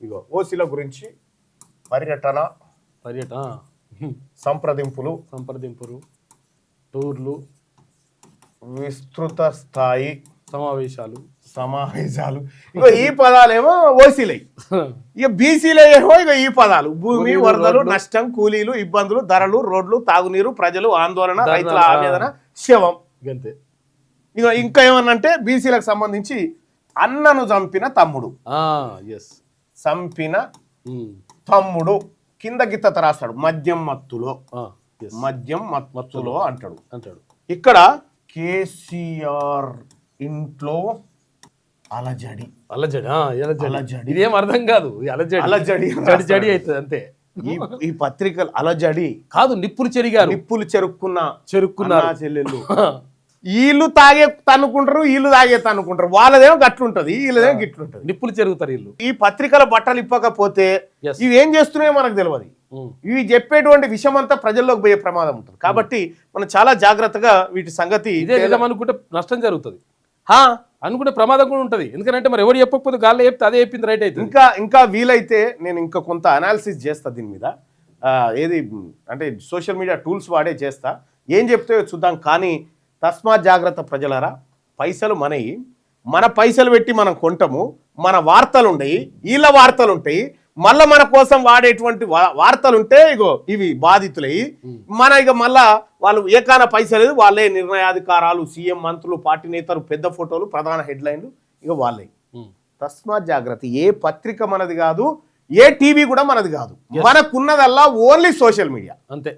ఇగో ఓసీల గురించి పర్యటన సంప్రదింపులు టూర్లు విస్తృత స్థాయి సమావేశాలు ఇగో ఈ పదాలేమో ఓసీలై ఇక బీసీలో ఏమో ఇక ఈ పదాలు భూమి వరదలు నష్టం కూలీలు ఇబ్బందులు ధరలు రోడ్లు తాగునీరు ప్రజలు ఆందోళన రైతుల ఆవేదన శవం అంతే. ఇక ఇంకా ఏమన్నంటే బీసీలకు సంబంధించి అన్నను చంపిన తమ్ముడు చంపిన తమ్ముడు కింద గిత్తత రాస్తాడు మద్యం మత్తులో అంటాడు ఇక్కడ కేసీఆర్ ఇంట్లో అలజడి ఇదేం అర్థం కాదు అలజడి అవుతుంది అంతే. ఈ పత్రికలు అలజడి కాదు నిప్పులు చెరుక్కున్న చెల్లెళ్ళు వీళ్ళు తాగే తన్నుకుంటారు వీళ్ళు తాగే తన్నుకుంటారు వాళ్ళదేమో గట్లుంటది వీళ్ళదేమో గిట్లుంటది నిప్పులు చెరుగుతారు వీళ్ళు. ఈ పత్రికల బట్టలు ఇప్పకపోతే ఇవి ఏం చేస్తున్నాయో మనకు తెలియదు. ఇవి చెప్పేటువంటి విషయం అంతా ప్రజల్లోకి పోయే ప్రమాదం ఉంటుంది కాబట్టి మనం చాలా జాగ్రత్తగా వీటి సంగతి అనుకుంటే నష్టం జరుగుతుంది అనుకుంటే ప్రమాదం కూడా ఉంటుంది. ఎందుకంటే మరి ఎవరు చెప్పకపోతే గాల్లో చెప్తే అదే చెప్పింది రైట్ అయితే. ఇంకా వీలైతే నేను ఇంకా కొంత అనాలిసిస్ చేస్తా దీని మీద ఏది అంటే సోషల్ మీడియా టూల్స్ వాడే చేస్తా ఏం చెప్తే చూద్దాం. కానీ తస్మాత్ జాగ్రత్త ప్రజలారా, పైసలు మనవి, మన పైసలు పెట్టి మనం కొంటాము, మన వార్తలు ఉండయి, వీళ్ళ వార్తలు ఉంటాయి, మళ్ళీ మన కోసం వాడేటువంటి వార్తలు ఉంటే ఇగో ఇవి బాధితులయ్యి ఇక మళ్ళా వాళ్ళు ఏకాన పైసలేదు వాళ్ళే నిర్ణయాధికారాలు సీఎం మంత్రులు పార్టీ నేతలు పెద్ద ఫోటోలు ప్రధాన హెడ్లైన్లు ఇక వాళ్ళే. తస్మాత్ జాగ్రత్త. ఏ పత్రిక మనది కాదు, ఏ టీవీ కూడా మనది కాదు, మనకున్నదల్లా ఓన్లీ సోషల్ మీడియా అంతే.